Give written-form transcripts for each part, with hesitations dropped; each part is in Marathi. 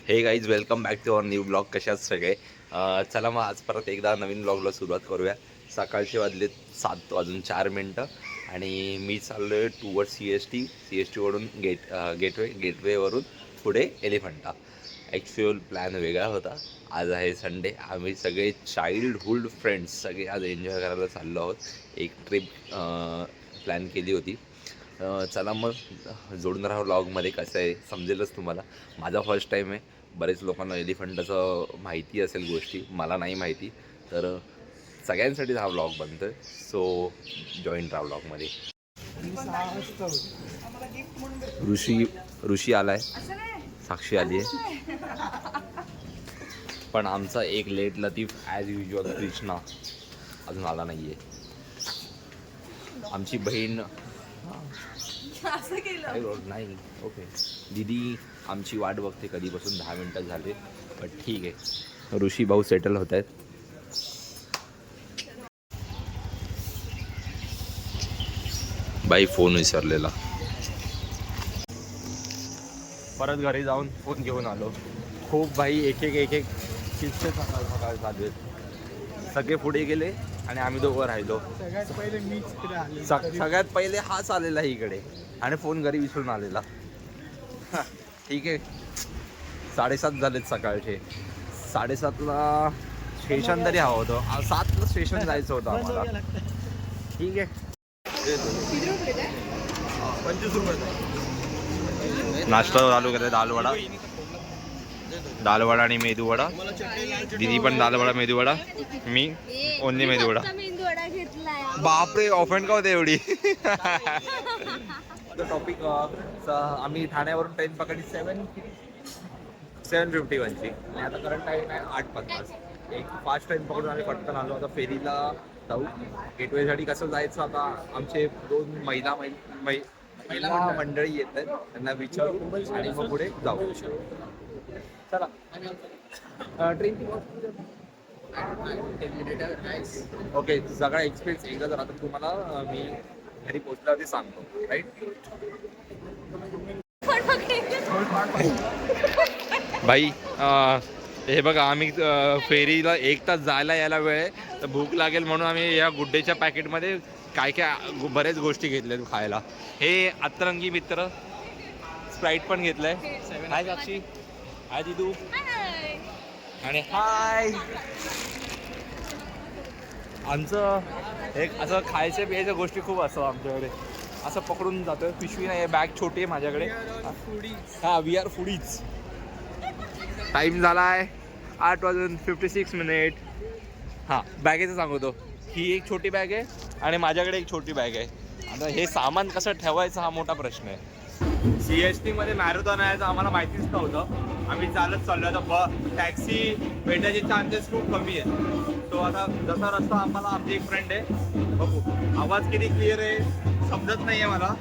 हे guys welcome back to our new blog. कशात सगळे चला मग आज परत एकदा नवीन ब्लॉगला सुरुवात करूया. सकाळचे वाजले 7:04 आणि मी चाललो आहे टुवर्ड सी एस टीवरून गेटवेवरून पुढे एलिफंटा. ॲक्च्युअल प्लॅन वेगळा होता. आज आहे संडे. आम्ही सगळे चाइल्डहूड फ्रेंड्स सगळे आज एन्जॉय करायला चाललो आहोत. एक ट्रिप प्लॅन केली होती. चला मग जोडून राहा व्लॉगमध्ये. कसं आहे समजेलच तुम्हाला. माझा फर्स्ट टाईम आहे. बरेच लोकांना एलिफंटाचं माहिती असेल गोष्टी, मला नाही माहिती. तर सगळ्यांसाठीच हा व्लॉग बनतो आहे. सो जॉईन राहा व्लॉगमध्ये. ऋषी आला आहे, साक्षी आली आहे, पण आमचा एक लेट लतीफ ॲज युजल कृष्णा अजून आला नाही आहे. आमची बहीण नाही. ओके दीदी आमची वाट बघते कधीपासून. 10 मिनटं झाले, पण ठीक आहे. ऋषी भाऊ सेटल होत आहेत. बाई फोन विसरलेला. परत घरी जाऊन फोन घेऊन आलो. खूप भाई एक एक किस्से सकाळ चालू आहेत. सगळे पुढे गेले आणि आम्ही दोघं राहिलो. सगळ्यात पहिले हाच आलेला इकडे आणि फोन घरी विसरून आलेला. ठीक आहे. 7:30 झालेत सकाळचे. 7:30ला स्टेशन तरी हवं होतं. 7ला स्टेशन जायचं होतं आम्हाला. ठीक आहे. 25 रुपये नाश्ता चालू करते. दालवडा आणि मेदूवडा. दीदी पण दालवडा मेदूवडा, मी ओनली मेदूवडा. बापरे ऑफेंड का होते एवढी. टॉपिक आम्ही ठाण्यावरून ट्रेन पकडली 7:51ची आणि आता करंट टाईम आहे 8:50. एक फास्ट ट्रेन पकडून आम्ही पटकन आलो. आता फेरीला जाऊ. गेटवेसाठी कसं जायचं आता आमचे 2 महिला मंडळी येत आहेत, त्यांना विचारू आणि मग पुढे जाऊ. चला ट्रेन. ओके सगळा एक्सपिरियन्स एकदा जर आता तुम्हाला मी घरी पोहोचल्यावरती सांगतो. राईट. भाई हे बघा आम्ही फेरीला 1 तास जायला यायला वेळ आहे. तर भूक लागेल म्हणून आम्ही या गुड्डेच्या पॅकेटमध्ये काय बरेच गोष्टी घेतल्यात खायला. हे अतरंगी मित्र स्प्राईट पण घेतलंय. हाय साक्षी, हाय दिदू आणि हाय. आमचं एक असं खायच्या प्यायच्या गोष्टी खूप असं आमच्याकडे. असं पकडून जातं. पिशवी नाही आहे, बॅग छोटी आहे माझ्याकडे. हां वी आर फूडीज. टाईम झाला आहे 8:56. हां बॅगेचं सांगतो. ही एक छोटी बॅग आहे आणि माझ्याकडे एक छोटी बॅग आहे. आता हे सामान कसं ठेवायचं हा मोठा प्रश्न आहे. CSTमध्ये मॅरेथॉन आहे आम्हाला माहितीच नव्हतं. आम्ही चालत चाललो. आता टॅक्सी भेटायचे चान्सेस खूप कमी आहेत. तो आता जसा रस्ता आम्हाला आमची एक फ्रेंड आहे बघू. आवाज किती क्लिअर आहे समजत नाही आहे मला.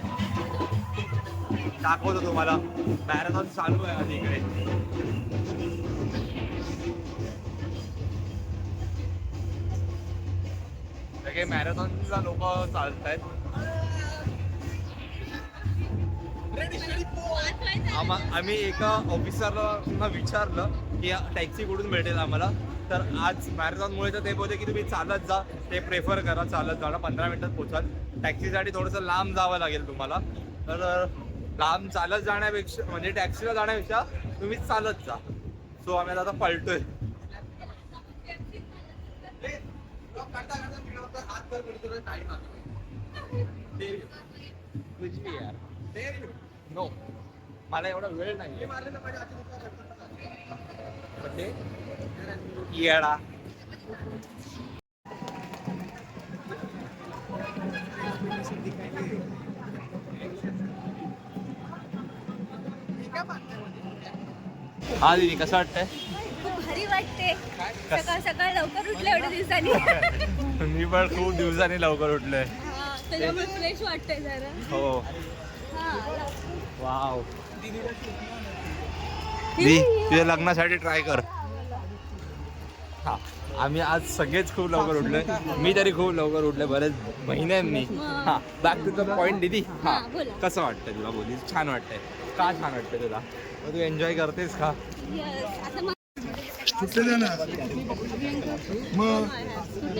दाखवतो तुम्हाला. मॅरेथॉन चालू आहे आज इकडे. सगळे मॅरेथॉनला लोक चालत आहेत. आम्ही एका ऑफिसरला विचारलं की टॅक्सी कुठून भेटेल आम्हाला. तर आज मॅरेथॉनमुळे तर ते बोलते की तुम्ही चालत जा, ते प्रेफर करा चालत जाणं. 15 मिनिटात पोचाल. टॅक्सीसाठी थोडंसं लांब जावं लागेल तुम्हाला. तर लांब चालत जाण्यापेक्षा म्हणजे टॅक्सीला जाण्यापेक्षा तुम्ही चालत जा. सो आम्ही आता पळतोय. नो मला एवढा वेळ नाही. येडा हा दीदी कसं वाटतंय? खूप भारी वाटते. सकाळ सकाळ लवकर उठले एवढ्या दिवसांनी. मी पण खूप दिवसांनी लवकर उठलोय. त्याच्यामुळे फ्रेश वाटतंय जरा. हो. वाव. तुझ्या लग्नासाठी ट्राय कर. हा आम्ही आज सगळेच खूप लवकर उठलोय. मी तरी खूप लवकर उठलोय बरेच महिन्यांनी. हा बॅक टू द पॉइंट दीदी. हा कसं वाटतंय तुला? बोली छान वाटतंय का? छान वाटतंय तुला? तू एन्जॉय करतेस का?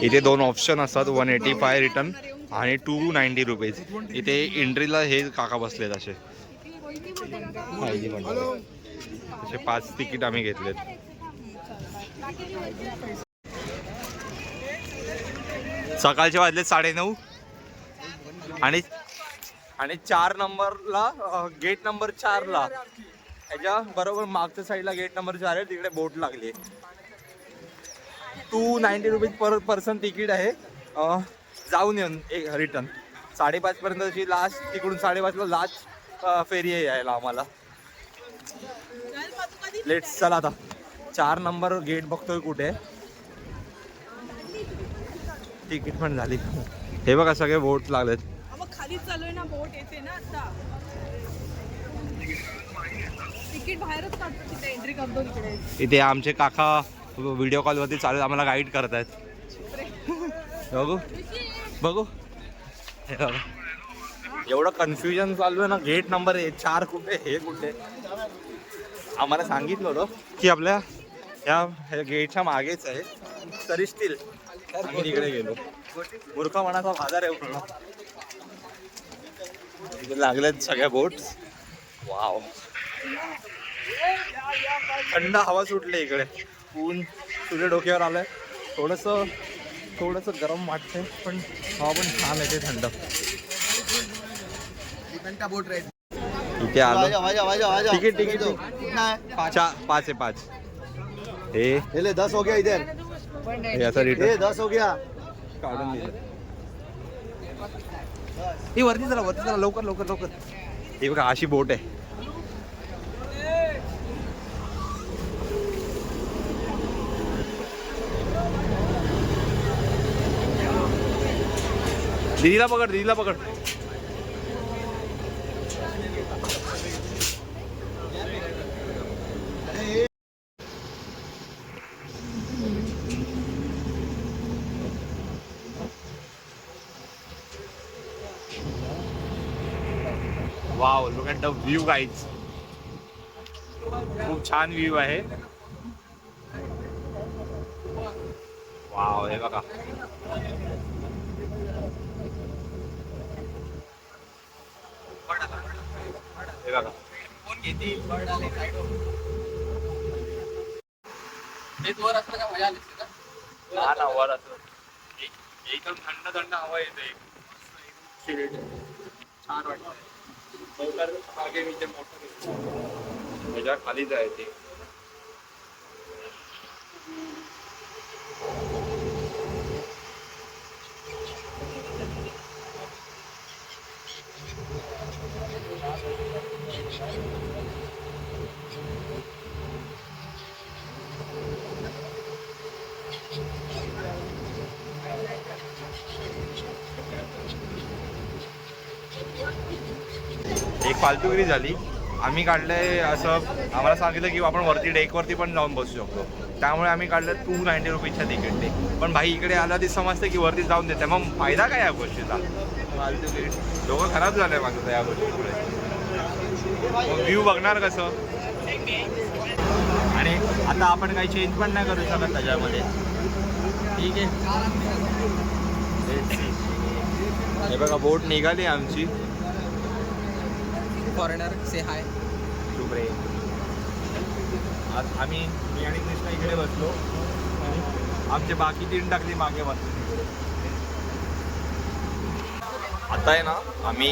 इथे 2 ऑप्शन असतात, 185 रिटर्न आणि 290 रुपीज. इथे एंट्रीला हे काका बसलेत असे. असे 5 तिकीट आम्ही घेतलेत. सकाळचे वाजले 9:30 आणि 4 नंबरला गेट नंबर 4ला त्याच्या बरोबर मागच्या साईडला गेट नंबर 4 आहे, तिकडे बोट लागली. 290 रुपीज पर पर्सन तिकीट आहे. जाऊन येऊन एक रिटर्न 5:30 पर्यंतची लास्ट, तिकडून 5:30ला लास्ट फेरी आहे यायला आम्हाला. लेट्स चला आता 4 नंबर गेट बघतोय कुठे. तिकीट पण झाली. हे बघा सगळे बोट लागलेत. खाली चालू ना बोट येते ना आता. तिकीट बाहेरच काढतो, तिथे एंट्री करतो तिकडे. इथे आमचे काका व्हिडिओ कॉलवरती चालू आम्हाला गाईड करतायत. बघू बघू हे बघा. एवढं कन्फ्युजन चालू आहे ना. गेट नंबर 4 कुठे, हे कुठे. आम्हाला सांगितलं होतं की आपल्या या गेटच्या मागेच आहे, तरी स्टील आम्ही तिकडे गेलो. मूर्ख मनाचा बाजार आहे पूर्ण. तिथे लागल्यात सगळ्या बोट. वाव, थंड हवा सुटली इकडे. ऊन सूर्य डोक्यावर आलंय. थोडंसं गरम वाटतंय, पण हवा पण छान आहे, ते थंड. इथे आलो. तिकीट 5 हे 10 हो गया इधर. हे असं रिटर्न 10 हो गया. काढून दिलं. ही वरती चला लवकर. हे बघा अशी बोट आहे. दीदीला पकड. Wow, look at the view guys. खूप छान व्ह्यू आहे. वाव, हे बघा. हे बघा. ना वर असं एकदम थंड हवा येते. छान वाटतं. मागे मी ते मोठं त्याच्या खाली जायचे. एक फालतूगिरी झाली. आम्ही काढलंय असं, आम्हाला सांगितलं की आपण वरती डेकवरती पण जाऊन बसू शकतो. त्यामुळे आम्ही काढलं 290 रुपीच्या तिकीटने. पण भाई इकडे आला ती समजते की वरती जाऊन देते. मग फायदा काय या गोष्टीचा? फालतूगिरी. डोकं खराब झालंय माझं या गोष्टीमुळे. व्ह्यू बघणार कसं? आणि आता आपण काही चेंज पण नाही करू शकत त्याच्यामध्ये. ठीक आहे. हे बघा बोट निघाली आमची. फॉरेनर से हाय. शुभ्रे. आज मी आणि कृष्णा इकडे बसलो. आमचे बाकी 3 टाकली मागे बसलो. आता आहे ना आम्ही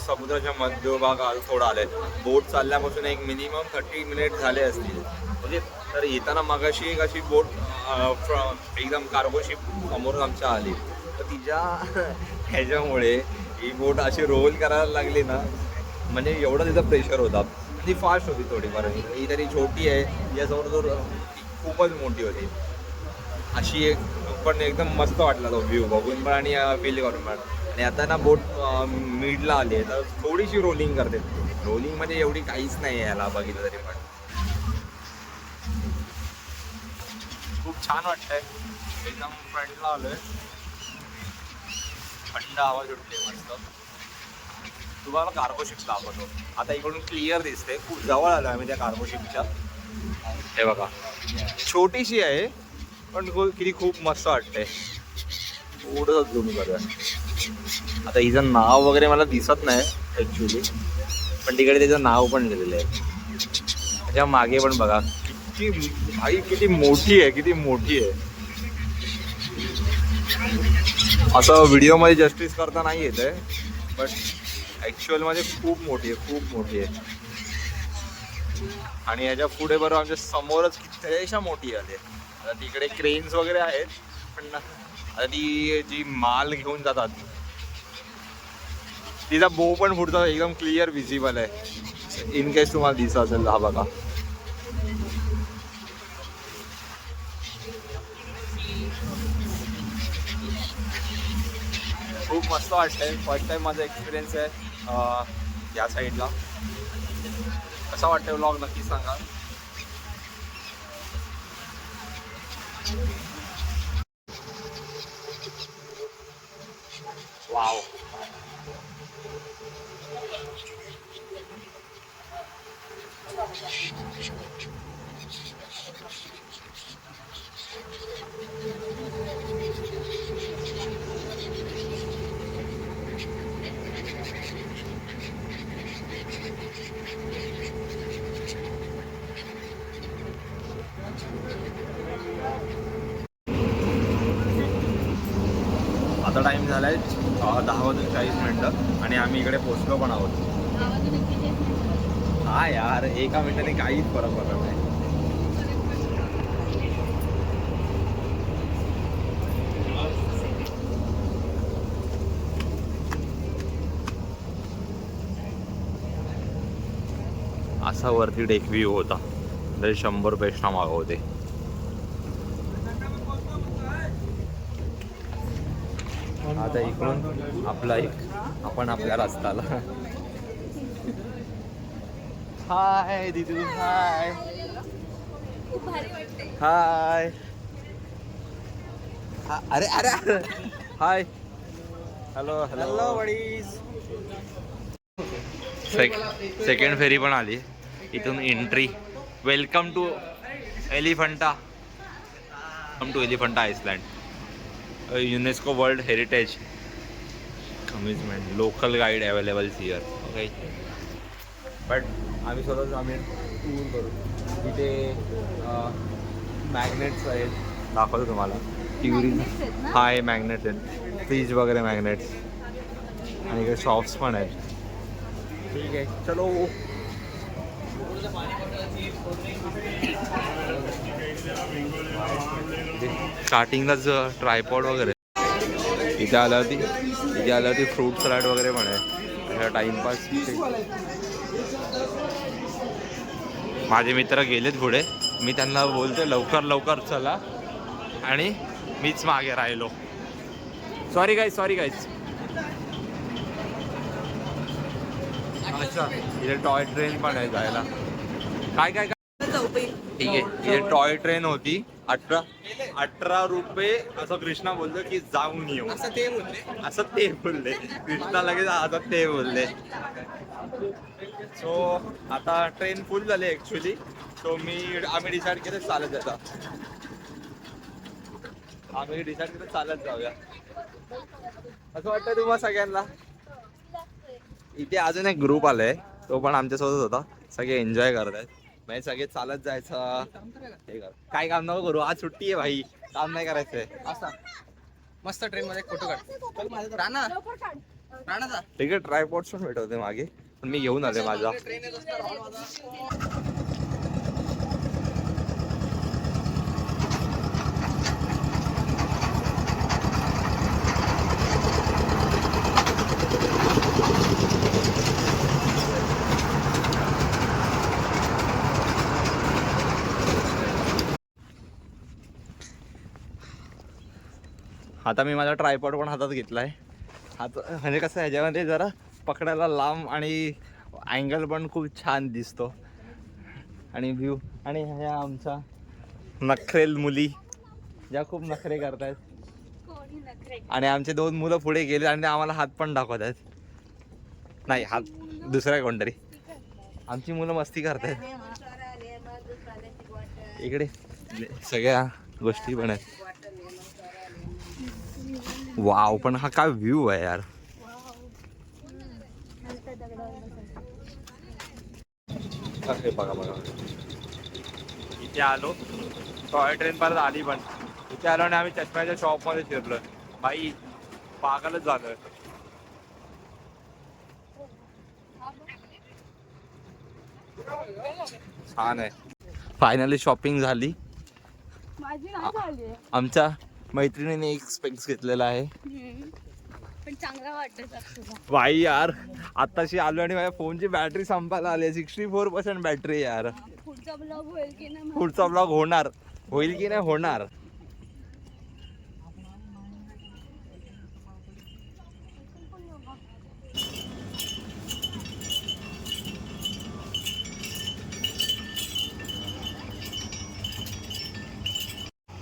समुद्राच्या मध्यभागात थोडं आले. बोट चालल्यापासून एक मिनिमम 30 मिनिट झाले असतील. म्हणजे तर येताना मगाशी एक अशी बोट एकदम कार्गो शिप समोर आमच्या आली. तर तिच्या ह्याच्यामुळे ही बोट अशी रोल करायला लागली ना, म्हणजे एवढा तिचा प्रेशर होता. ती फास्ट होती थोडीफार. ही तरी छोटी आहे, यासमोर खूपच मोठी होती. अशी एक पण एकदम मस्त वाटला तो व्ह्यू बघून पण आणि फील करून पण. आणि आता ना बोट मिडला आली आहे, तर थोडीशी रोलिंग करते. रोलिंग म्हणजे एवढी काहीच नाही आहे याला बघितलं तरी. पण खूप छान वाटतंय. एकदम फ्रंटला आलोय. थंड हवा सुटली मस्त. तुम्हाला कार्गो शिप दाखवतो. आता इकडून क्लिअर दिसते, खूप जवळ आलो आम्ही त्या कार्गो शिपच्या. हे बघा, छोटीशी आहे पण किती खूप मस्त वाटते. थोडंसं झूम करूया. आता हिचं नाव वगैरे मला दिसत नाही ॲक्च्युली, पण तिकडे त्याचं नाव पण लिहिलेलं आहे. त्याच्या मागे पण बघा किती आई, किती मोठी आहे, किती मोठी आहे. असं व्हिडिओमध्ये जस्टिस करता नाही येत आहे, बट ॲक्च्युअलमध्ये खूप मोठी आहे, खूप मोठी आहे. आणि याच्या पुढे बरोबर आमच्या समोरच कितीशा मोठी आली आहे. आता तिकडे क्रेन्स वगैरे आहेत, पण आता ती जी माल घेऊन जातात तिचा बो पण पुढचा एकदम क्लिअर विजिबल आहे. इन केस तुम्हाला दिसत असेल, हा बघा. खूप मस्त वाटतंय. फर्स्ट टाइम माझा एक्सपिरियन्स आहे या साईडला. कसा वाटतंय व्लॉग नक्की सांगा. वाव, आता टाइम झालाय 10:40 आणि आम्ही इकडे पोहोचलो पण आहोत. हा यार, एका मिनिटाने काहीच फरक पडत नाही. असा वरती डेक व्ह्यू होता. तरी 100 रुपये एक्स्ट्रा मागवते. आता इकडून आपण आपल्या रस्त्याला. हाय दीदू, हाय. खूप भारी वाटते. हाय. अरे अरे, hi. Hello hello buddies. Second ferry पण आली. इथून entry. Welcome to Elephanta. Island. UNESCO world heritage commitment. Local guide available here. Okay, but आम्ही टूर करू. इथे मॅग्नेट्स आहेत, दाखवतो तुम्हाला. हाय, मॅग्नेट्स आहेत, फ्रीज वगैरे मॅग्नेट्स. आणि इकडे शॉप्स पण आहेत. ठीक आहे, चलो. स्टार्टिंगलाच ट्रायपॉड वगैरे. इथे आल्यावरती फ्रूट सलाड वगैरे पण आहे. टाइमपास. माझे मित्र गेलेत पुढे. मी त्यांना बोलते लवकर चला, आणि मीच मागे राहिलो. Sorry guys. अच्छा, इथे टॉय ट्रेन पण आहे जायला. काय ठीक आहे. इथे टॉय ट्रेन होती. 18 रुपये असं कृष्णा बोलतो की जाऊन येऊ. असं ते बोलले कृष्णा लगेच. असं ते बोलले. सो आता ट्रेन फुल झाली ॲक्च्युली. सो आम्ही डिसाईड केलं चालत जाता. चालत जाऊया. असं वाटतं तुम्हाला सगळ्यांना. इथे अजून एक ग्रुप आलाय, तो पण आमच्यासोबत होता. सगळे एन्जॉय करतायत. म्हणजे सगळे चालत जायचं. हे काय काम नको करू, आज सुट्टी आहे भाई, काम नाही करायचंय. असा मस्त ट्रेन मध्ये फोटो काढ. राणा ठीक आहे. ट्रायपॉड्स पण भेटवते मागे, पण मी घेऊन आले माझा. आता मी माझा ट्रायपॉड पण हातात घेतलाय. म्हणजे कसं ह्याच्यामध्ये जरा पकडायला लांब आणि अँगल पण खूप छान दिसतो. आणि व्ह्यू. आणि ह्या आमच्या नखरेल मुली ज्या खूप नखरे करतायत. आणि आमचे 2 मुलं पुढे गेले आणि आम्हाला हात पण दाखवत आहेत. नाही हा दुसरा कोणतरी. आमची मुलं मस्ती करतात इकडे, सगळ्या गोष्टी पण आहेत. वाव, पण हा काय व्ह्यू आहे यार. हे बघा बघा, इथे आलो, टॉय ट्रेन परत आली पण इथे आलो आणि आम्ही चष्म्याच्या शॉपमध्ये शिरलो. बाई पागलच झालोय. छान आहे. फायनली शॉपिंग झाली. माझी नाही झाली. आमच्या मैत्रिणीने एक स्पेक्स घेतलेला आहे. पण चांगला वाटत तुला. बाई यार, आत्ताशी आलो आणि माझ्या फोनची बॅटरी संपायला आली. 64% बॅटरी यार. पुढचा ब्लॉग होईल की नाही पुढचा ब्लॉग होईल की नाही होणार.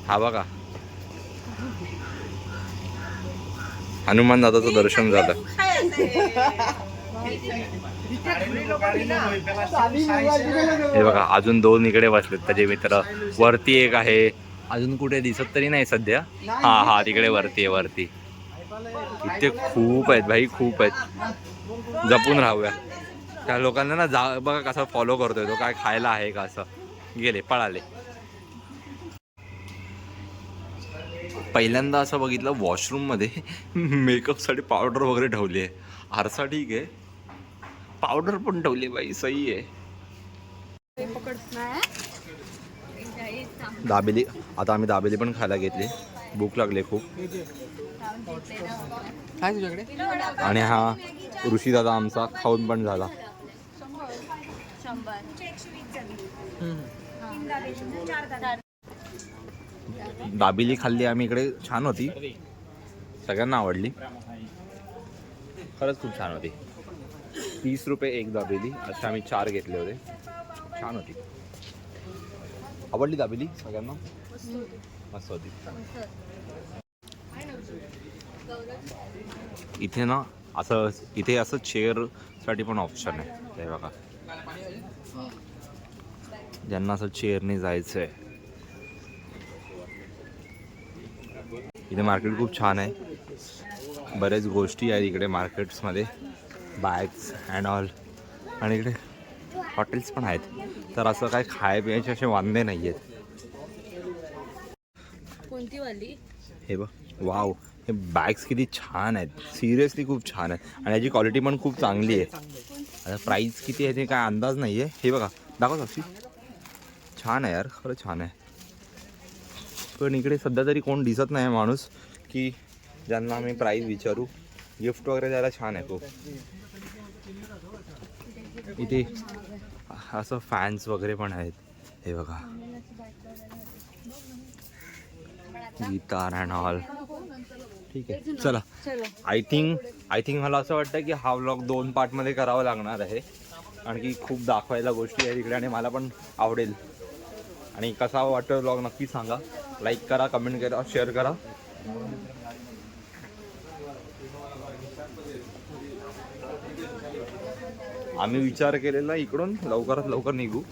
हा बघा, हनुमान दादाचं दर्शन झालं. हे बघा, अजून 2 इकडे बसलेत त्याचे मित्र. वरती एक आहे, अजून कुठे दिसत तरी नाही सध्या. हा तिकडे वरती आहे, वरती. इथे खूप आहेत भाई, खूप आहेत. जपून राहूया. त्या लोकांना ना बघा कसा फॉलो करतोय तो, काय खायला आहे का असं. गेले, पळाले. पहिल्यांदा असं बघितलं वॉशरूम मध्ये मेकअपसाठी पावडर वगैरे ठेवली आहे. आरसा ठीक आहे, पावडर पण ठेवली बाई, सही आहे. दाबेली, आता आम्ही दाबेली पण खायला घेतली. भूक लागली खूप. काय तुझ्याकडे? आणि हा ऋषी दादा आमचा खाऊन पण झाला. 100 दाबेली खाल्ली आम्ही इकडे, छान होती, सगळ्यांना आवडली. खरंच खूप छान होती. 30 रुपये एक दाबेली, असे आम्ही 4 घेतले होते. छान होती, आवडली दाबेली सगळ्यांना, मस्त होती. इथे ना असं चेअर साठी पण ऑप्शन आहे. ते बघा, ज्यांना असं चेअरने जायचं आहे. इथे मार्केट खूप छान आहे, बरेच गोष्टी आहेत इकडे मार्केट्समध्ये, बॅग्स अँड ऑल. आणि इकडे हॉटेल्स पण आहेत, तर असं काय खायपियाचे असे वांदे नाही आहेत. कोणती वाली? हे बघ, वाव, हे बॅग्स किती छान आहेत, सिरियसली खूप छान आहेत. आणि याची क्वालिटी पण खूप चांगली आहे. आता प्राईस किती आहे ते काय अंदाज नाही आहे. हे बघा, दाखव साक्षी, छान आहे यार, खरं छान आहे. पण इकडे सध्या तरी कोण दिसत नाही माणूस की ज्यांना आम्ही प्राईस विचारू. गिफ्ट वगैरे द्यायला छान आहे खूप. इथे असं फॅन्स वगैरे पण आहेत. हे बघा, गिटार अँड ऑल. ठीक आहे, चला. आय थिंक मला असं वाटतं की हा व्लॉग 2 पार्टमध्ये करावा लागणार आहे. आणखी खूप दाखवायला गोष्टी आहेत इकडे आणि मला पण आवडेल. आणि कसा वाटतो व्लॉग नक्की सांगा. लाईक करा, कमेंट करा, शेअर करा. आम्ही विचार केलेला इकडून लवकरात लवकर निघू,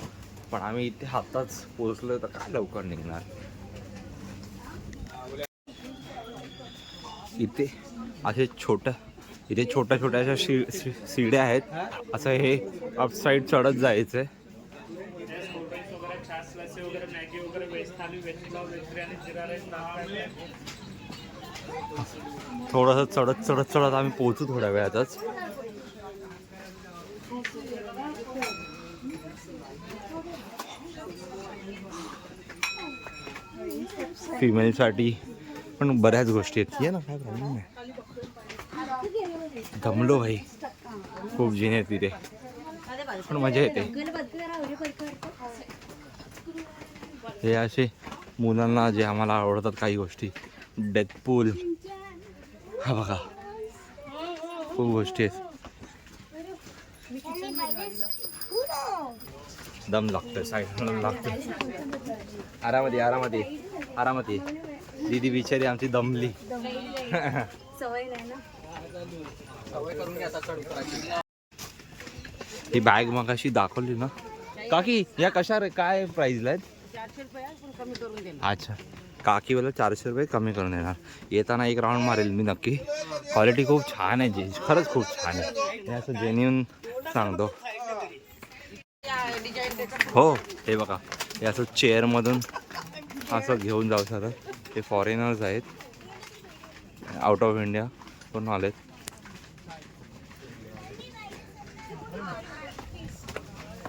पण आम्ही इथे आताच पोहोचलो तर काय लवकर निघणार. इथे छोट्या छोट्याशा शिड्या आहेत. असं हे अपसाईड चढत जायचंय. थोडंसं चढत आम्ही पोहोचू थोड्या वेळातच. फिमेलसाठी पण बऱ्याच गोष्टी आहेत. ये ना, काय प्रॉब्लेम नाही. दमलो भाई, खूप जिने आहेत तिथे, पण मजा येते. हे असे मुलांना जे आम्हाला आवडतात काही गोष्टी, डेथपूल, हा बघा, खूप गोष्टी आहेत. दम लागतोय, साईड लागतोय. आरामात दीदी बिचारी आमची दमली. सवय नाही ना. सवय करून घ्या आता चढ उतरायची. ही बॅग मग अशी दाखवली ना काकी, या कशा रे, काय प्राइसला आहेत? 400 रुपये पण कमी करून देणार. अच्छा, काकीवाला 400 रुपये कमी करून देणार. येताना एक राऊंड मारेल मी नक्की. क्वालिटी खूप छान आहे जीन्स, खरंच खूप छान आहे. हे असं जेन्युन सांगतो. हो हे बघा, हे असं चेअरमधून असं घेऊन जाऊ शकतात. ते फॉरेनर्स आहेत, आउट ऑफ इंडिया पण आलेत.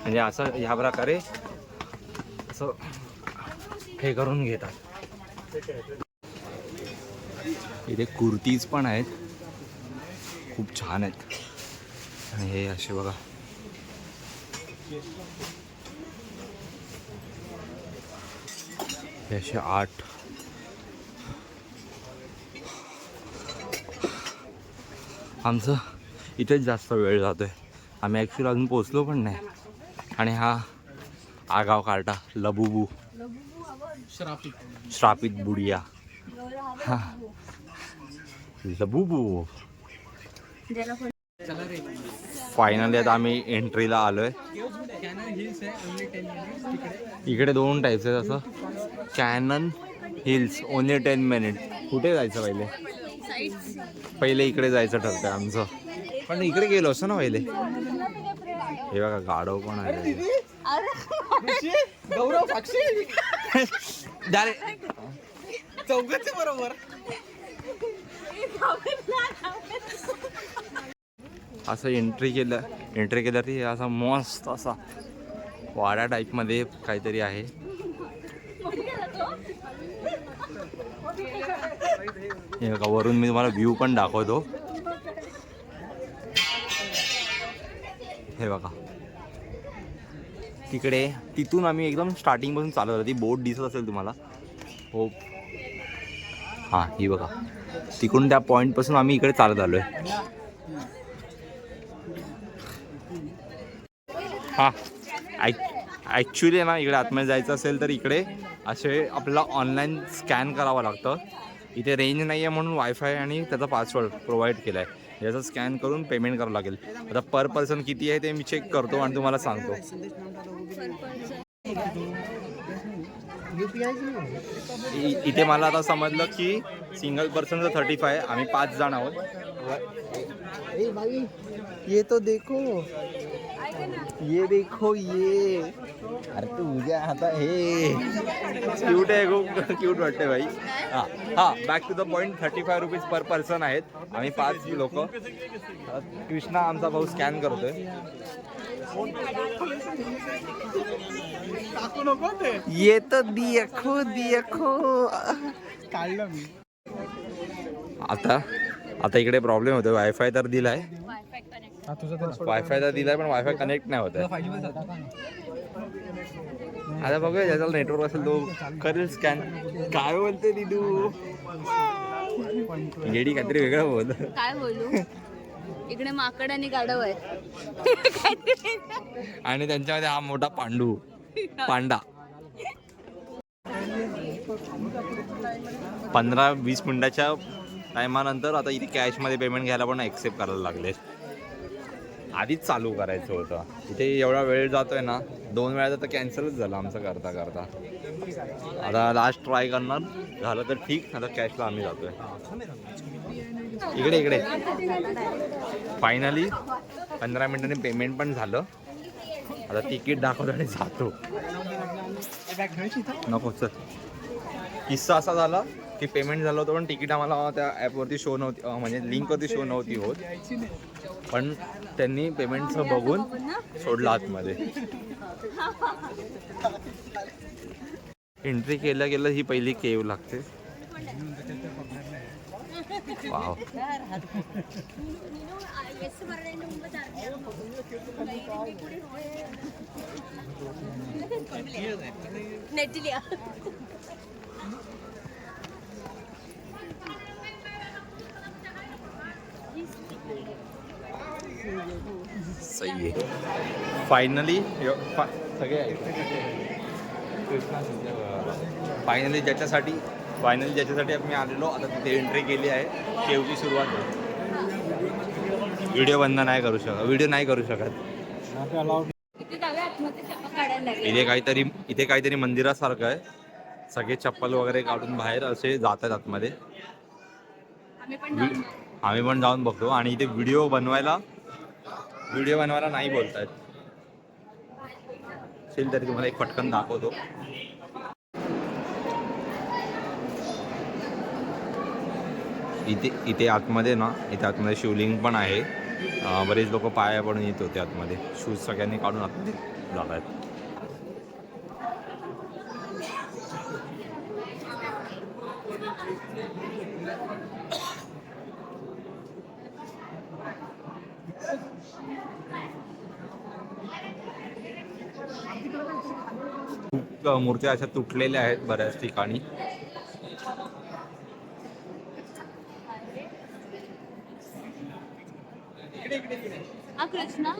म्हणजे असं ह्या प्रकारे असं हे करून घेतात. इथे कुर्तीज पण आहेत, खूप छान आहेत. आणि हे असे बघा, हे असे 8. आमचं इथेच जास्त वेळ जातोय. आम्ही ॲक्च्युली अजून पोचलो पण नाही. आणि हा आगाव कार्टा लबुबू, श्रापित बुडिया, हा लबुबू. फायनली आता आम्ही एंट्रीला आलोय. इकडे 2 टाईप्स आहेत. असं कॅनन हिल्स ओनली 10 मिनिट. कुठे जायचं पहिले इकडे जायचं ठरतंय आमचं, पण इकडे गेलो असं ना पहिले. हे बघा गाढव पण आहे. गौरव साक्षी चौघांचे बरोबर. असं एंट्री केलं ती असा मस्त असा वाडा टाईपमध्ये काहीतरी आहे. हे बघा, वरून मी तुम्हाला व्ह्यू पण दाखवतो. हे बघा, तिकडे तिथून आम्ही एकदम स्टार्टिंगपासून चालत होतो. ती बोट दिसत असेल तुम्हाला, हो हां ही बघा. तिकडून त्या पॉईंटपासून आम्ही इकडे चालत आलो आहे. हां ॲक्च्युली ना इकडे आतमध्ये जायचं असेल तर इकडे असे आपल्याला ऑनलाईन स्कॅन करावं लागतं. इथे रेंज नाही आहे म्हणून वायफाय आणि त्याचा पासवर्ड प्रोव्हाइड केला आहे. याचं स्कॅन करून पेमेंट करावं लागेल. आता पर पर्सन किती आहे ते मी चेक करतो आणि तुम्हाला सांगतो. इथे मला आता समजलं की सिंगल पर्सनचं 35 आहे. आम्ही 5 जण आहोत. ये तो देखो, ये देखो ये. अरे तू उद्या आता हे क्यूट आहे, खूप क्यूट वाटते भाई. हां back to the point. 35 rupees per person आहेत. आम्ही 5 लोक. कृष्णा आमचा भाऊ स्कॅन करतोय. ये तो देखो काढलं मी. आता इकडे प्रॉब्लेम होतो. वायफाय तर दिलाय, वायफाय तर दिलाय पण वायफाय कनेक्ट नाही होत आहे. आता बघूया ज्याचा नेटवर्क असेल तो करेल स्कॅन. काय बोलते दिदू, लेडी काहीतरी वेगळं बोल. काय बोलू, इकडे माकड आणि गाढव आहे. आणि त्यांच्यामध्ये हा मोठा पांडा. 15-20 मिनिटाच्या टायमानंतर आता इथे कॅशमध्ये पेमेंट घ्यायला पण ॲक्सेप्ट करायला लागले. आधीच चालू करायचं होतं. इथे एवढा वेळ जातोय ना, 2 वेळा तर कॅन्सलच झालं आमचं करता. आता लास्ट ट्राय करणार, झालं तर ठीक. आता कॅशला आम्ही जातोय. इकडे फायनली 15 मिनिटांनी पेमेंट पण झालं. आता तिकीट दाखवतो आणि जातो. नको सर. किस्सा असा झाला की पेमेंट झालं होतं पण तिकीट आम्हाला त्या ॲपवरती शो नव्हती, म्हणजे लिंकवरती शो नव्हती होत. पण त्यांनी पेमेंटचं बघून सोडलं आतमध्ये. एंट्री केलं ही पहिली केव लागते. वाव. सही आहे. फायनली सगळे फायनली ज्याच्यासाठी आम्ही आलेलो, आता तिथे एंट्री केली आहे. केवची सुरुवात आहे. व्हिडिओ नाही करू शकत. इथे जाऊया आतमध्ये चप्पल काढायला लागेल. इथे काहीतरी मंदिरासारखं आहे. सगळे चप्पल वगैरे काढून बाहेर असे जातात आतमध्ये. आम्ही पण जाऊन बघू. आम्ही पण जाऊन बघतो. आणि इथे व्हिडिओ बनवायला नाही बोलतायत. असेल तरी तुम्हाला एक पटकन दाखवतो. इथे आतमध्ये शिवलिंग पण आहे. बरेच लोक पाया पडून येत होते आतमध्ये. शूज सगळ्यांनी काढून आतमध्ये जात आहेत. खूप मूर्त्या अशा तुटलेल्या आहेत बऱ्याच ठिकाणी. हा कृष्णा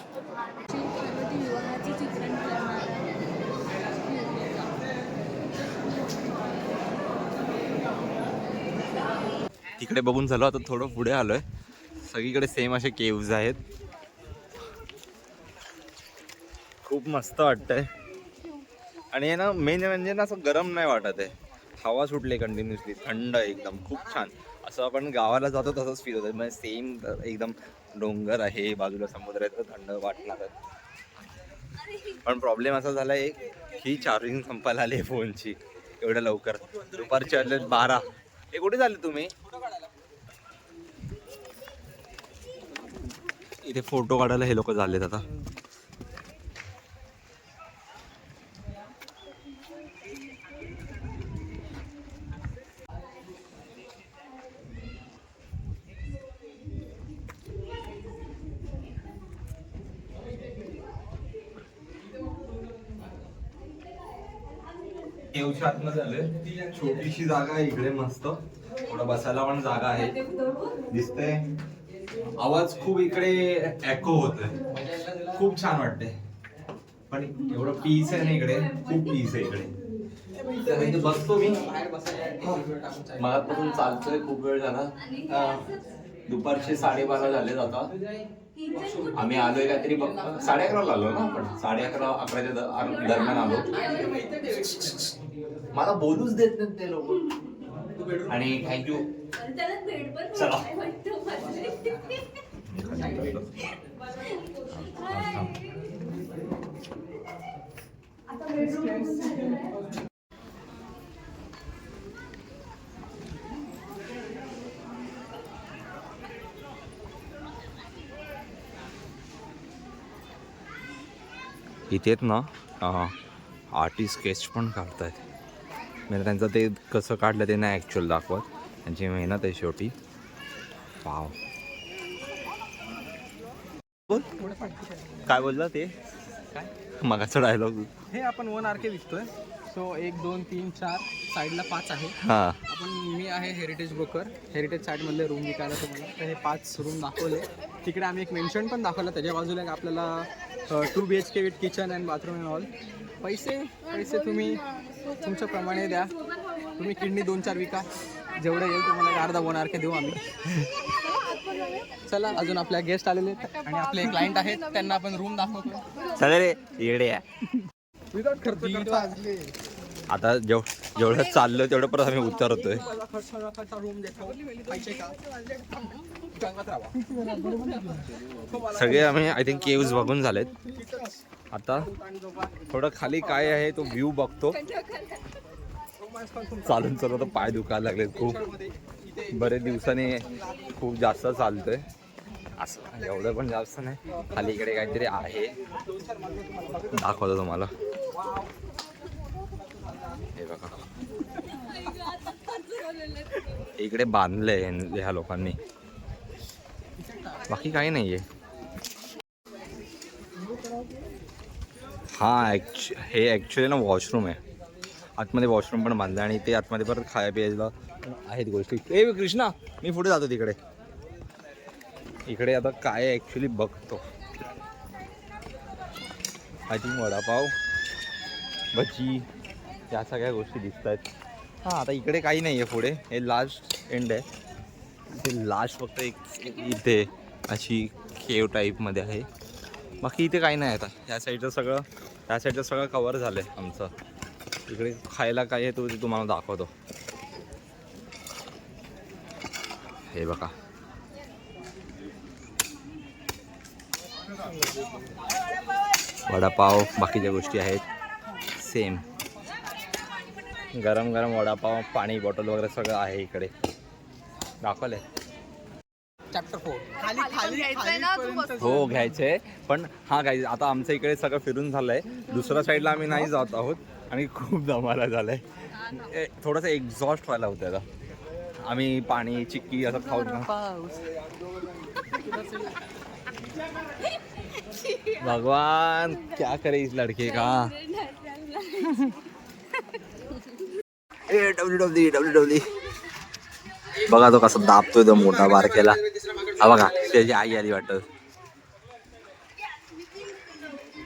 शिवपार्वती विवाहाचे चित्रण करणार. तिकडे बघून झालो. आता थोडं पुढे आलोय. सगळीकडे सेम असे केव्ज आहेत. खूप मस्त वाटतंय. आणि ना मेन म्हणजे ना असं गरम नाही वाटत आहे. हवा सुटले कंटिन्युअसली. थंड एकदम खूप छान. असं आपण गावाला जातो तसंच फील होतं. म्हणजे सेम एकदम डोंगर आहे बाजूला, समुद्र आहे, तर थंड वाटणार. पण प्रॉब्लेम असा झाला आहे ही चार्जिंग संपायला आली फोनची एवढ्या लवकर. दुपारचे वाजले 12. हे कुठे झाले तुम्ही? इथे फोटो काढायला हे लोक झालेत आता. केवच्या आतमध्ये झालंय. छोटीशी जागा आहे इकडे मस्त. थोडं बसायला पण जागा आहे. दिसतंय. आवाज खूप इकडे एको होतोय. खूप छान वाटते. पण एवढं पीस आहे ना इकडे. खूप पीस आहे इकडे. तर इथे बसतो मी. मगापासून चालतोय. खूप वेळ झाला. दुपारचे 12:30 झाले आता. आम्ही आलोय काहीतरी 11:30 आलो ना आपण. 11:30-11च्या दरम्यान आलो. मला बोलूच देत नाहीत ते लोक. आणि थँक्यू. चला इथेच ना आर्टिस्ट स्केच पण काढतायत. म्हणजे त्यांचं ते कसं काढलं ते नाही ॲक्च्युअल दाखवत. त्यांची मेहनत आहे शेवटी. वाव. बोल काय बोलला ते? काय मगाचा डायलॉग? हे आपण 1 RK विकतोय. सो 1, 2, 3, 4 साईडला 5 आहे. हां आपण मी आहे हेरिटेज ब्रोकर. हेरिटेज साईडमधले रूम विकायला तुम्हाला. तर हे 5 रूम दाखवले. तिकडे आम्ही एक मेन्शन पण दाखवलं. त्याच्या बाजूला एक आपल्याला 2 BHK with kitchen and bathroom and hall. पैसे तुम्ही तुमच्या प्रमाणे द्या. तुम्ही किडनी 2-4 विका. जेवढं येईल तुम्हाला अर्धा 1 RK देऊ आम्ही. चला अजून आपल्या गेस्ट आलेले आणि आपले क्लायंट आहेत. त्यांना आपण रूम दाखवतो. चला रे येडे. विदाउट खर्च आता जेवढं चाललं तेवढं परत आम्ही उतरतोय. रूम देतो. पैसे का सगळे आम्ही आय थिंक केव्ज बघून झालेत. आता थोडं खाली काय आहे तो व्ह्यू बघतो. चालून तर पाय दुखायला लागलेत खूप. बरेच दिवसांनी खूप जास्त चालतोय. असं एवढं पण जास्त नाही. खाली इकडे काहीतरी आहे दाखवतो तुम्हाला. हे बघा इकडे बांधलंय ह्या लोकांनी. बाकी काही नाहीये. हा हे ॲक्च्युली ना वॉशरूम आहे. आतमध्ये वॉशरूम पण बांधलं आणि ते आतमध्ये परत खाया प्यायला आहेत गोष्टी. ए कृष्णा मी पुढे जातो तिकडे. इकडे आता काय ॲक्च्युली बघतो. आय थिंक वडापाव भजी या सगळ्या गोष्टी दिसत आहेत. हां आता इकडे काही नाही आहे पुढे, हे लास्ट एंड आहे. इथे लास्ट फक्त एक इथे अशी केव टाईपमध्ये आहे. बाकी इथे काही नाही आता. या साईडचं सगळं कवर झालं आहे आमचं. इकडे खायला काय आहे तो ते तुम्हाला दाखवतो. हे बघा वडापाव, बाकीच्या गोष्टी आहेत सेम. गरम गरम वडापाव, पाणी बॉटल वगैरे सगळं आहे इकडे दाखवलंय. चॅप्टर 4 घ्यायचंय ना तू बस. हो घ्यायचे पण हा काही आता आमचं इकडे सगळं फिरून झालंय. दुसऱ्या साईडला आम्ही नाही जात आहोत आणि खूप दमाला झालंय. थोडंसं एक्झॉस्ट व्हायला होतं आता. आम्ही पाणी चिक्की असं खाऊन ना भगवान क्या करे इस लड़के का. डब्ल्यू बघा तो कसा दाबतोय तो मोठा बारकेला. हा बघा त्याची आई आली वाटत.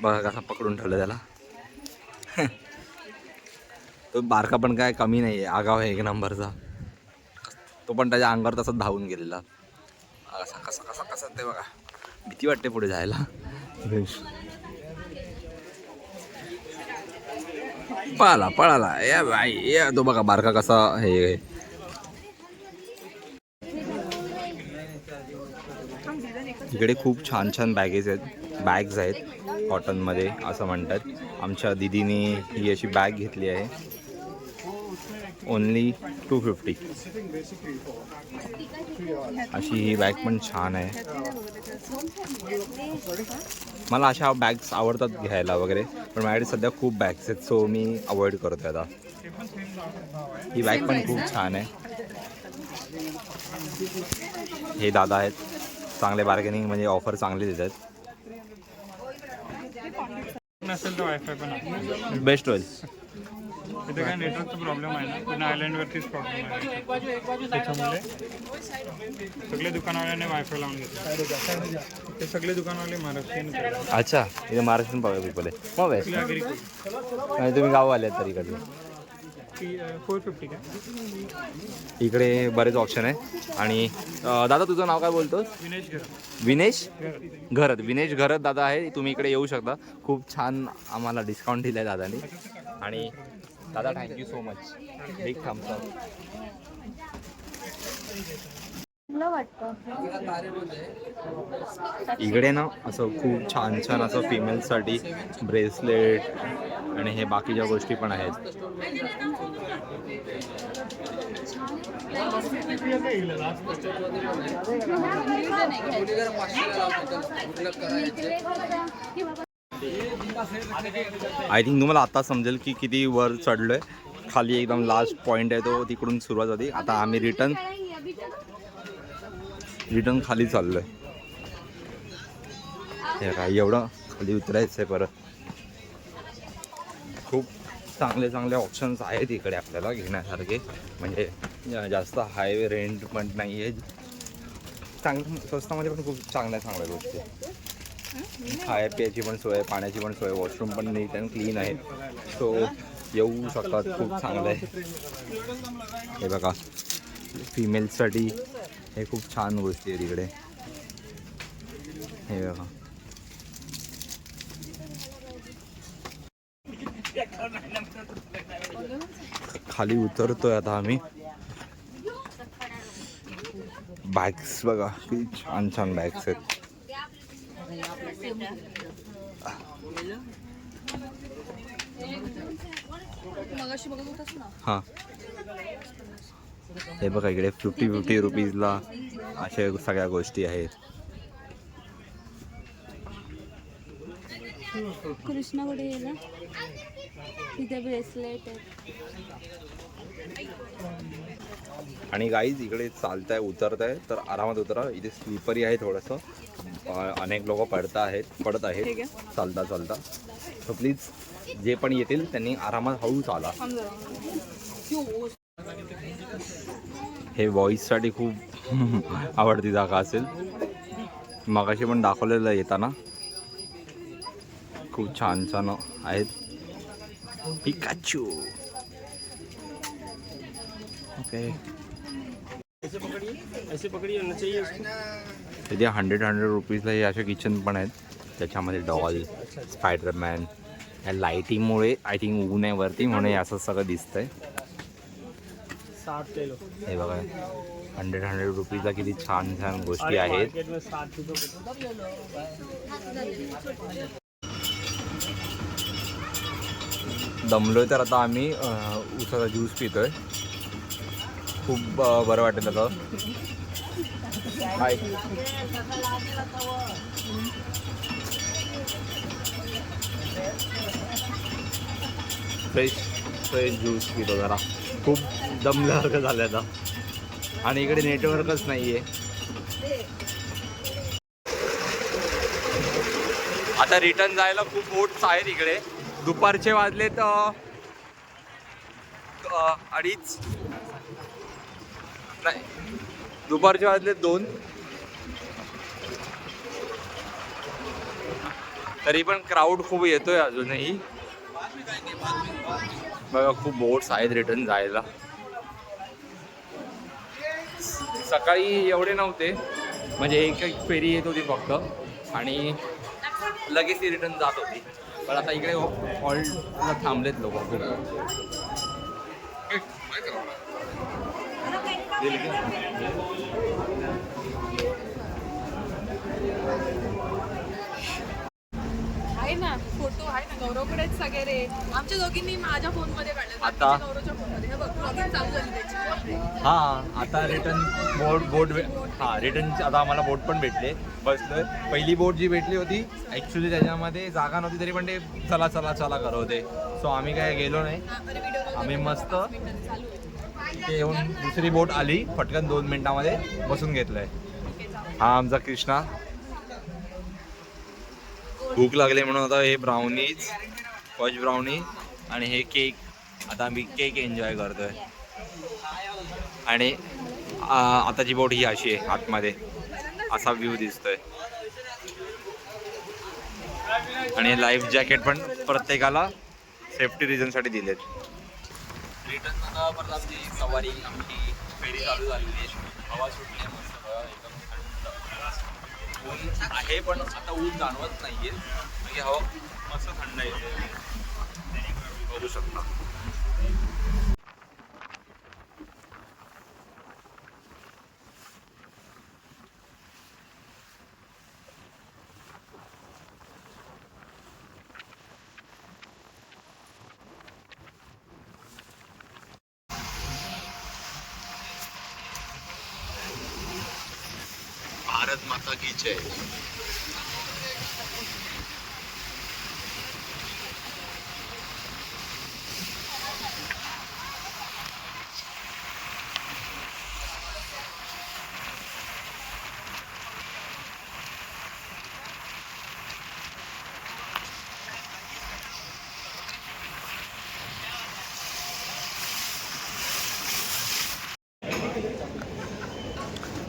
बघा कसा पकडून ठेवलं त्याला. तो बारका पण काय कमी नाही आहे, आगाव आहे एक नंबरचा. तो पण त्याच्या अंगावर तसं धावून गेलेला. कसा कसा कसा कसा ते बघा भीती वाटते पुढे जायला. पळाला या बाई या. तो बघा बारका कसा हे. इकडे खूप छान छान बॅग्स आहेत कॉटनमध्ये असं म्हणतात. आमच्या दीदीने ही अशी बॅग घेतली आहे ओनली 250. अशी ही बॅग पण छान आहे. मला अशा बॅग्स आवडतात घ्यायला वगैरे, पण माझ्याकडे सध्या खूप बॅग्स आहेत सो मी अवॉइड करतोय आता. ही बॅग पण खूप छान आहे. हे दादा आहेत चांगले बार्गेनिंग म्हणजे ऑफर चांगली देतात. नसेल तर वायफाय पण आहे. बेस्ट होईल. इथे काय नेटवर्कचा प्रॉब्लेम आहे ना, पण आयलंडवरतीच प्रॉब्लेम आहे. त्याच्यामुळे सगळे दुकानवाल्यांनी वायफाय लावून घेतले. ते सगळे दुकानवाले महाराष्ट्रीयन आहेत. अच्छा इथे महाराष्ट्रीयन पीपल आहे. मग बेस्ट. आणि तुम्ही गाववाले आहेत तर इकडे. 450 काय इकडे बरेच ऑप्शन आहे. आणि दादा तुझं नाव काय बोलतोस? विनेश घर. विनेश घरत दादा आहे. तुम्ही इकडे येऊ शकता. खूप छान आम्हाला डिस्काउंट दिला आहे दादानी. आणि दादा thank you so much. Big thumbs up. इकडे ना असं खूप छान छान असं फिमेलसाठी ब्रेसलेट आणि हे बाकीच्या गोष्टी पण आहेत. आय थिंक तुम्हाला आता समजेल की किती वर चढलोय. खाली एकदम लास्ट पॉइंट आहे तो, तिकडून सुरुवात होती. आता आम्ही रिटर्न खाली चाललोय. हे काय एवढं खाली उतरायचं आहे परत. खूप चांगले ऑप्शन्स आहेत इकडे आपल्याला घेण्यासारखे. म्हणजे जास्त हाय रेंट पण नाही आहे. स्वस्तामध्ये पण खूप चांगल्या गोष्टी. खाया प्यायची पण सोय, पाण्याची पण सोय, वॉशरूम पण नीट अँड क्लीन आहे. सो येऊ शकतात. खूप चांगलं आहे. हे बघा फिमेल्ससाठी हे खूप छान गोष्टी आहेत इकडे. हे बघा खाली उतरतोय आता आम्ही. बॅग्स बघा किती छान छान बॅग्स आहेत. मगाशी बघत होतास ना. हां हे बघा इकडे 50 रुपीजला अशा सगळ्या गोष्टी आहेत. कृष्णाकडे गेला तिथे ब्रेसलेट आहे. आणि गाईज इकडे चालताय उतरताय तर आरामात उतरा. इथे स्लीपरी आहे थोडंसं. अनेक लोक पडत आहेत चालता. सो प्लीज जे पण येतील त्यांनी आरामात हळू चाला. हे बॉईजसाठी खूप आवडती जागा असेल. मगाशी पण दाखवलेलं येताना. खूप छान छान आहेत. पिकाचू. ओके. इथे 100 रुपीजला हे असे किचन पण आहेत. त्याच्यामध्ये डॉल, स्पायडरमॅन. या लाईटिंगमुळे आय थिंक ऊन आहे वरती म्हणून हे असं सगळं दिसतंय. 60 किलो. हे बघा 100 रुपीजला किती छान छान गोष्टी आहेत. दमलोय तर आता आम्ही उसाचा ज्यूस पितोय. खूप बरं वाटेल आता. हाय. फ्रेश ज्यूस पितो जरा. खूप दमल्यासारखं झालं आता. आणि इकडे नेटवर्कच नाही आहे. आता रिटर्न जायला खूप बोट्स आहेत इकडे. दुपारचे वाजलेत 2:30. नाही, दुपारचे वाजलेत 2. तरी पण क्राऊड खूप येतोय अजूनही. बघा खूप बोट्स आहेत रिटर्न जायला. सकाळी एवढे नव्हते, म्हणजे एक फेरी येत होती फक्त आणि लगेच ती रिटर्न जात होती. पण आता इकडे हॉल्टला थांबलेत लोक खूप. आहे ना फोटो आहे ना गौरवकडेच सगळे. आमच्या दोघींनी माझ्या फोन मध्ये काढले. आता गौरवच्या फोन मध्ये हे बघ ब्लॉगिंग चालू झाली त्याची. हां आता रिटर्न बोट हां रिटर्न आता आम्हाला बोट पण भेटले. बसलोय. पहिली बोट जी भेटली होती ॲक्च्युली त्याच्यामध्ये जागा नव्हती तरी पण ते चला चला चला करत होते. सो आम्ही काय गेलो नाही. आम्ही मस्त ते येऊन दुसरी बोट आली पटकन 2 मिनिटामध्ये बसून घेतलंय. हा आमचा कृष्णा. भूक लागली म्हणून आता हे ब्राउनीज, फज ब्राउनी आणि हे केक. आता आम्ही केक एन्जॉय करतोय. आणि आताची बोट ही अशी आहे आतमध्ये असा व्ह्यू दिसतोय. आणि लाईफ जॅकेट पण प्रत्येकाला सेफ्टी रिझनसाठी दिलेत. रिटर्न आता परत आमची सवारी आमची फेरी चालू झालेली आहे. हवा सुटली मस्त एकदम थंड. ऊन आहे पण आता ऊन जाणवत नाहीये. म्हणजे हवा मस्त थंड येते. बघू शकता. भारत माता की जय.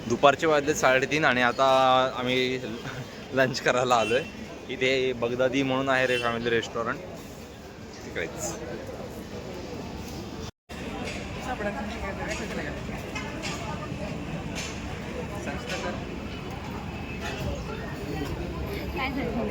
दुपारचे वाजले 3:30 आणि आता आम्ही लंच करायला आलोय. इथे बगदादी म्हणून आहे रे फॅमिली रेस्टॉरंट तिकडेच. काय झालं